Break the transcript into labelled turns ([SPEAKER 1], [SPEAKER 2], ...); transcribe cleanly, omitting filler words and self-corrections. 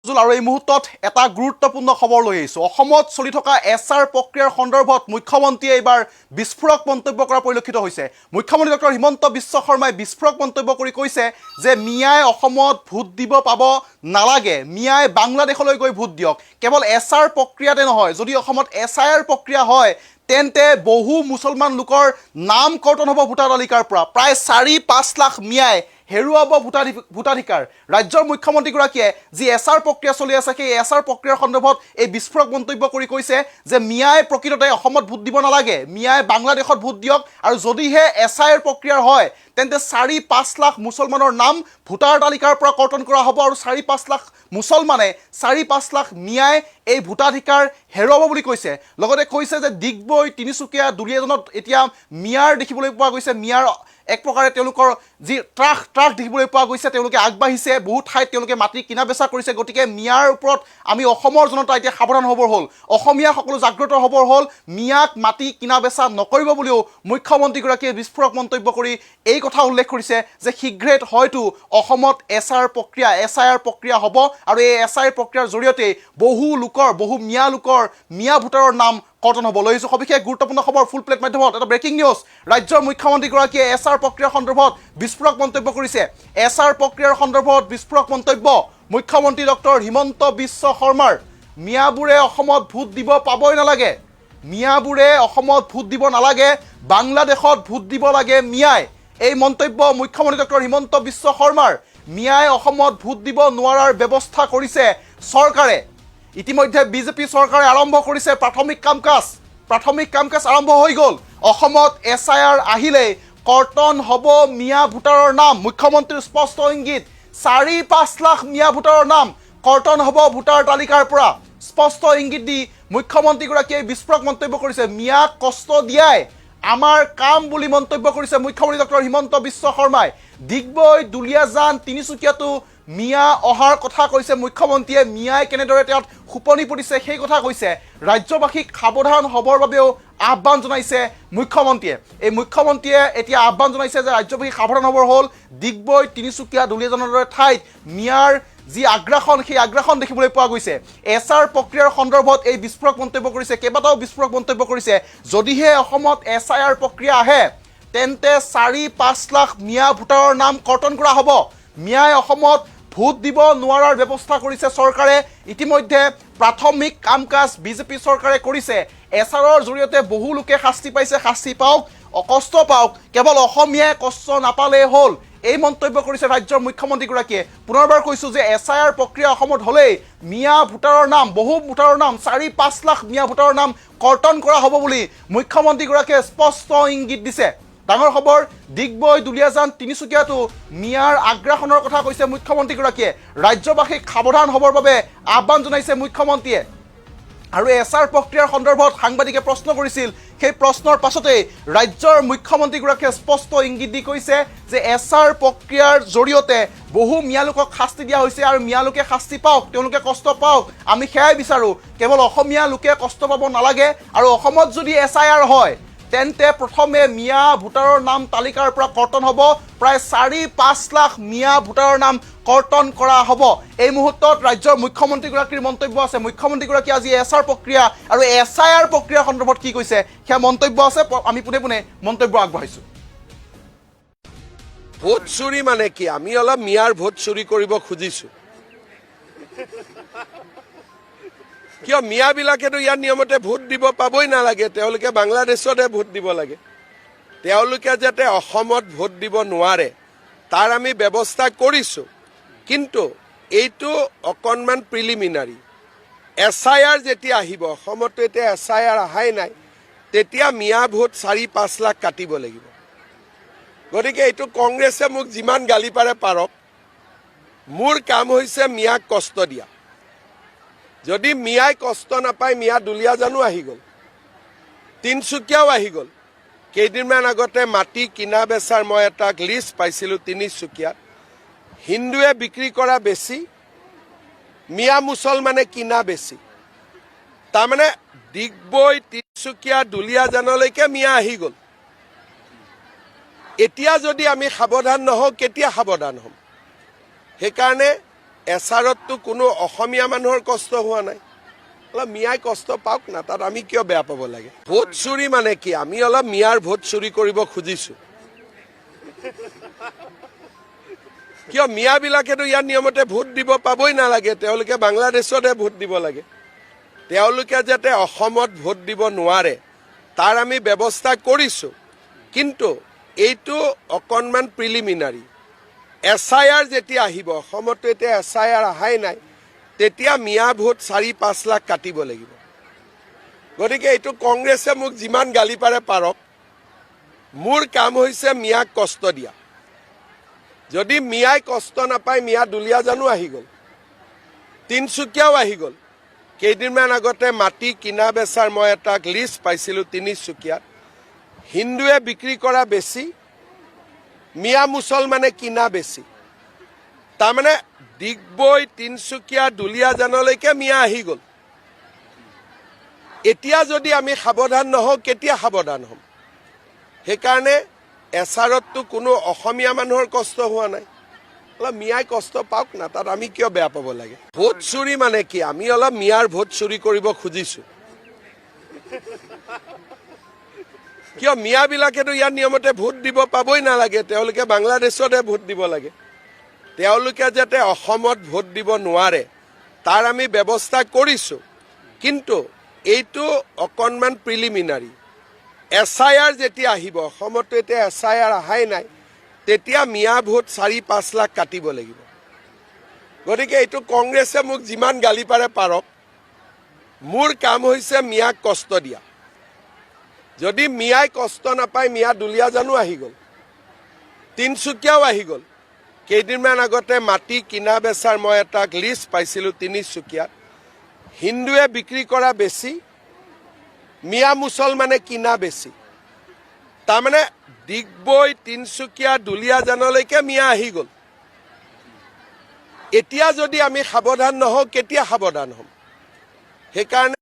[SPEAKER 1] আৰু এই মুহূৰ্তত এটা গুৰুত্বপূৰ্ণ খবৰ লৈ আহিছোঁ। অসমত চলি থকা এছআৰ প্ৰক্ৰিয়াৰ সন্দৰ্ভত মুখ্যমন্ত্ৰীয়ে এইবাৰ বিস্ফোৰক মন্তব্য কৰা পৰিলক্ষিত হৈছে। মুখ্যমন্ত্ৰী ডক্টৰ হিমন্ত বিশ্ব শৰ্মাই বিস্ফোৰক মন্তব্য কৰি কৈছে যে মিয়াই অসমত ভোট দিব পাব নালাগে, মিয়াই বাংলাদেশলৈ গৈ ভোট দিয়ক। কেৱল এছআৰ প্ৰক্ৰিয়াতে নহয়, যদি অসমত SIR প্ৰক্ৰিয়া হয় তেন্তে বহু মুছলমান লোকৰ নাম কৰ্তন হ'ব ভোটাৰ তালিকাৰ পৰা। প্ৰায় 4-5 লাখ মিয়াই হেৰুৱাব ভোটাধিকাৰ। ৰাজ্যৰ মুখ্যমন্ত্ৰীগৰাকীয়ে যি SR প্ৰক্ৰিয়া চলি আছে সেই SR প্ৰক্ৰিয়াৰ সন্দৰ্ভত এই বিস্ফোৰক মন্তব্য কৰি কৈছে যে মিয়াই প্ৰকৃততে অসমত ভোট দিব নালাগে, মিয়াই বাংলাদেশত ভোট দিয়ক, আৰু যদিহে SIR প্ৰক্ৰিয়াৰ হয় তেন্তে 4-5 লাখ মুছলমানৰ নাম ভোটাৰ তালিকাৰ পৰা কৰ্তন কৰা হ'ব, আৰু 4-5 লাখ মুছলমানে 4-5 লাখ মিয়াই এই ভোটাধিকাৰ হেৰুৱাব বুলি কৈছে। লগতে কৈছে যে ডিগবৈ, তিনিচুকীয়া, দুলীয়াজানত এতিয়া মিয়াৰ দেখিবলৈ পোৱা গৈছে। মিয়াৰ এক প্ৰকাৰে তেওঁলোকৰ যি ট্ৰাক দেখিবলৈ পোৱা গৈছে, তেওঁলোকে আগবাঢ়িছে, বহুত ঠাইত তেওঁলোকে মাটি কিনা বেচা কৰিছে। গতিকে মিয়াৰ ওপৰত আমি অসমৰ জনতা এতিয়া সাৱধান হ'বৰ হ'ল, অসমীয়াসকলো জাগ্ৰত হ'বৰ হ'ল, মিয়াক মাটি কিনা বেচা নকৰিব বুলিও মুখ্যমন্ত্ৰীগৰাকীয়ে বিস্ফোৰক মন্তব্য কৰি এই কথা উল্লেখ কৰিছে যে শীঘ্ৰে হয়তো অসমত SIR প্ৰক্ৰিয়া হ'ব, আৰু এই SIR প্ৰক্ৰিয়াৰ জৰিয়তে বহু মিয়া লোকৰ মিয়া ভোটাৰৰ নাম কৰ্তন হ'ব। লৈ আহিছোঁ সবিশেষ গুৰুত্বপূৰ্ণ খবৰ ফুল প্লেট মাধ্যমত। এটা ব্ৰেকিং নিউজ, ৰাজ্যৰ মুখ্যমন্ত্ৰীগৰাকীয়ে SR প্ৰক্ৰিয়াৰ সন্দৰ্ভত বিস্ফোৰক মন্তব্য কৰিছে। SR প্ৰক্ৰিয়াৰ সন্দৰ্ভত বিস্ফোৰক মন্তব্য মুখ্যমন্ত্ৰী ডক্টৰ হিমন্ত বিশ্ব শৰ্মাৰ। মিয়াবোৰে অসমত ভোট দিব পাবই নালাগে, মিয়াবোৰে অসমত ভোট দিব নালাগে, বাংলাদেশত ভোট দিব লাগে মিয়াই। এই মন্তব্য মুখ্যমন্ত্ৰী ডক্টৰ হিমন্ত বিশ্ব শৰ্মাৰ। মিয়াই অসমত ভোট দিব নোৱাৰাৰ ব্যৱস্থা কৰিছে চৰকাৰে। ইতিমধ্যে বিজেপি চৰকাৰে আৰম্ভ কৰিছে প্ৰাথমিক কাম কাজ আৰম্ভ হৈ গ'ল। অসমত SIR আহিলেই কৰ্তন হ'ব মিয়া ভোটাৰৰ নাম। মুখ্যমন্ত্ৰীৰ স্পষ্ট ইংগিত, 4-5 লাখ মিয়া ভোটাৰৰ নাম কৰ্তন হ'ব ভোটাৰ তালিকাৰ পৰা। স্পষ্ট ইংগিত দি মুখ্যমন্ত্ৰীগৰাকীয়ে বিস্ফোৰক মন্তব্য কৰিছে। মিয়াক কষ্ট দিয়াই আমাৰ কাম বুলি মন্তব্য কৰিছে মুখ্যমন্ত্ৰী ডক্টৰ হিমন্ত বিশ্ব শৰ্মাই। ডিগবৈ, দুলীয়াজান, তিনিচুকীয়াতো মিয়া অহাৰ কথা কৈছে মুখ্যমন্ত্ৰীয়ে। মিয়াই কেনেদৰে তেওঁত খোপনি পৰিছে সেই কথা কৈছে। ৰাজ্যবাসীক সাৱধান হ'বৰ বাবেও আহ্বান জনাইছে মুখ্যমন্ত্ৰীয়ে। এই মুখ্যমন্ত্ৰীয়ে এতিয়া আহ্বান জনাইছে যে ৰাজ্যবাসী সাৱধান হ'বৰ হ'ল। ডিগবৈ, তিনিচুকীয়া, দুলীয়াজানৰ দৰে ঠাইত মিয়াৰ যি আগ্ৰাসন সেই আগ্ৰাসন দেখিবলৈ পোৱা গৈছে। SR প্ৰক্ৰিয়াৰ সন্দৰ্ভত এই বিস্ফোৰক মন্তব্য কৰিছে, কেইবাটাও বিস্ফোৰক মন্তব্য কৰিছে। যদিহে অসমত SIR প্ৰক্ৰিয়া আহে তেন্তে 4-5 লাখ মিয়া ভোটাৰৰ নাম কৰ্তন কৰা হ'ব। মিয়াই অসমত ভোট দিব নোৱাৰাৰ ব্যৱস্থা কৰিছে চৰকাৰে। ইতিমধ্যে প্ৰাথমিক কাম কাজ বিজেপি চৰকাৰে কৰিছে। SRৰ জৰিয়তে বহু লোকে শাস্তি পাইছে, শাস্তি পাওক, কষ্ট পাওক, কেৱল অসমীয়াই কষ্ট নাপালেই হ'ল, এই মন্তব্য কৰিছে ৰাজ্যৰ মুখ্যমন্ত্ৰীগৰাকীয়ে। পুনৰবাৰ কৈছোঁ যে SIR প্ৰক্ৰিয়া অসমত হ'লেই মিয়া ভোটাৰৰ নাম, বহু ভোটাৰৰ নাম, 4-5 লাখ মিয়া ভোটাৰৰ নাম কৰ্তন কৰা হ'ব বুলি মুখ্যমন্ত্ৰীগৰাকীয়ে স্পষ্ট ইংগিত দিছে। ডাঙৰ খবৰ, ডিগবৈ, দুলীয়াজান, তিনিচুকীয়াতো মিয়াৰ আগ্ৰাসনৰ কথা কৈছে মুখ্যমন্ত্ৰীগৰাকীয়ে। ৰাজ্যবাসীক সাৱধান হ'বৰ বাবে আহ্বান জনাইছে মুখ্যমন্ত্ৰীয়ে। আৰু SR প্ৰক্ৰিয়াৰ সন্দৰ্ভত সাংবাদিকে প্ৰশ্ন কৰিছিল, সেই প্ৰশ্নৰ পাছতেই ৰাজ্যৰ মুখ্যমন্ত্ৰীগৰাকীয়ে স্পষ্ট ইংগিত দি কৈছে যে SR প্ৰক্ৰিয়াৰ জৰিয়তে বহু মিয়া লোকক শাস্তি দিয়া হৈছে, আৰু মিয়া লোকে শাস্তি পাওক, তেওঁলোকে কষ্ট পাওক, আমি সেয়াই বিচাৰোঁ। কেৱল অসমীয়া লোকে কষ্ট পাব নালাগে। আৰু অসমত যদি SIR হয় তেন্তে প্ৰথমে মিয়া ভোটাৰৰ নাম তালিকাৰ পৰা কৰ্তন হ'ব। প্ৰায় 4-5 লাখ মিয়া ভোটাৰৰ নাম কৰ্তন কৰা হ'ব। এই মুহূৰ্তত ৰাজ্যৰ মুখ্যমন্ত্ৰীগৰাকীৰ মন্তব্য আছে। মুখ্যমন্ত্ৰীগৰাকীয়ে আজি SR প্ৰক্ৰিয়া আৰু SIR প্ৰক্ৰিয়াৰ সন্দৰ্ভত কি কৈছে সেয়া মন্তব্য আছে। আমি পোনে পোনে মন্তব্য আগবঢ়াইছোঁ।
[SPEAKER 2] ভোট চুৰি মানে কি? আমি অলপ মিয়াৰ ভোট চুৰি কৰিব খুজিছোঁ। কিয় মিয়াবিলাকেতো ইয়াৰ নিয়মতে ভোট দিব পাবই নালাগে, তেওঁলোকে বাংলাদেশতহে ভোট দিব লাগে। তেওঁলোকে যাতে অসমত ভোট দিব নোৱাৰে তাৰ আমি ব্যৱস্থা কৰিছোঁ, কিন্তু এইটো অকণমান প্ৰিলিমিনাৰী। SIR যেতিয়া আহিব, অসমতো এতিয়া SIR অহাই নাই, তেতিয়া মিয়া ভোট 4-5 লাখ কাটিব লাগিব। গতিকে এইটো কংগ্ৰেছে মোক যিমান গালি পাৰে পাৰক, মোৰ কাম হৈছে মিয়াক কষ্ট দিয়া। যদি মিয়াই কষ্ট নাপায়, মিয়া দুলীয়াজানো আহি গ'ল, তিনিচুকীয়াও আহি গ'ল। কেইদিনমান আগতে মাটি কিনা বেচাৰ মই এটা লিষ্ট পাইছিলোঁ তিনিচুকীয়াত। হিন্দুৱে বিক্ৰী কৰা বেছি, মিয়া মুছলমানে কিনা বেছি। তাৰমানে ডিগবৈ, তিনিচুকীয়া, দুলীয়াজানলৈকে মিয়া আহি গ'ল। এতিয়া যদি আমি সাৱধান নহওঁ, কেতিয়া সাৱধান হ'ম? সেইকাৰণে এছাৰততো কোনো অসমীয়া মানুহৰ কষ্ট হোৱা নাই। অলপ মিয়াই কষ্ট পাওক না, তাত আমি কিয় বেয়া পাব লাগে? ভোট চুৰি মানে কি? আমি অলপ মিয়াৰ ভোট চুৰি কৰিব খুজিছো। কিয় মিয়াবিলাকেতো ইয়াৰ নিয়মতে ভোট দিব পাবই নালাগে, তেওঁলোকে বাংলাদেশতে ভোট দিব লাগে। তেওঁলোকে যাতে অসমত ভোট দিব নোৱাৰে তাৰ আমি ব্যৱস্থা কৰিছোঁ, কিন্তু এইটো অকণমান প্ৰিলিমিনাৰী। SIR যেতিয়া আহিব, অসমতো এতিয়া SIR অহাই নাই, তেতিয়া মিয়া ভোট 4-5 লাখ কাটিব লাগিব। গতিকে এইটো কংগ্ৰেছে মোক যিমান গালি পাৰে পাৰক, মোৰ কাম হৈছে মিয়াক কষ্ট দিয়া। যদি মিয়াই কষ্ট নাপায়, মিয়া দুলীয়াজানো আহি গ'ল, তিনিচুকীয়াও আহি গ'ল। কেইদিনমান আগতে মাটি কিনা বেচাৰ মই এটা লিষ্ট পাইছিলোঁ তিনিচুকীয়াত। হিন্দুৱে বিক্ৰী কৰা বেছি, মিয়া মুছলমানে কিনা বেছি। তাৰমানে ডিগবৈ, তিনিচুকীয়া, দুলীয়াজানলৈকে মিয়া আহি গ'ল। এতিয়া যদি আমি সাৱধান নহওঁ, কেতিয়া সাৱধান হ'ম? সেইকাৰণে এছাৰততো কোনো অসমীয়া মানুহৰ কষ্ট হোৱা নাই। অলপ মিয়াই কষ্ট পাওক না, তাত আমি কিয় বেয়া পাব লাগে? ভোট চুৰি মানে কি? আমি অলপ মিয়াৰ ভোট চুৰি কৰিব খুজিছো। কিয় মিয়াবিলাকেতো ইয়াৰ নিয়মতে ভোট দিব পাবই নালাগে, তেওঁলোকে বাংলাদেশতে ভোট দিব লাগে। তেওঁলোকে যাতে অসমত ভোট দিব নোৱাৰে তাৰ আমি ব্যৱস্থা কৰিছোঁ, কিন্তু এইটো অকণমান প্ৰিলিমিনাৰী। SIR যেতিয়া আহিব, অসমতো এতিয়া SIR অহাই নাই, তেতিয়া মিয়া ভোট 4-5 লাখ কাটিব লাগিব। গতিকে এইটো কংগ্ৰেছে মোক যিমান গালি পাৰে পাৰক, মোৰ কাম হৈছে মিয়াক কষ্ট দিয়া। যদি মিয়াই কষ্ট নাপায়, মিয়া দুলীয়াজানো আহি গ'ল, তিনিচুকীয়াও আহি গ'ল। কেইদিনমান আগতে মাটি কিনা বেচাৰ মই এটা লিষ্ট পাইছিলোঁ তিনিচুকীয়াত। হিন্দুৱে বিক্ৰী কৰা বেছি, মিয়া মুছলমানে কিনা বেছি। তাৰমানে ডিগবৈ, তিনিচুকীয়া, দুলীয়াজানলৈকে মিয়া আহি গ'ল। এতিয়া যদি আমি সাৱধান নহওঁ, কেতিয়া সাৱধান হ'ম? সেইকাৰণে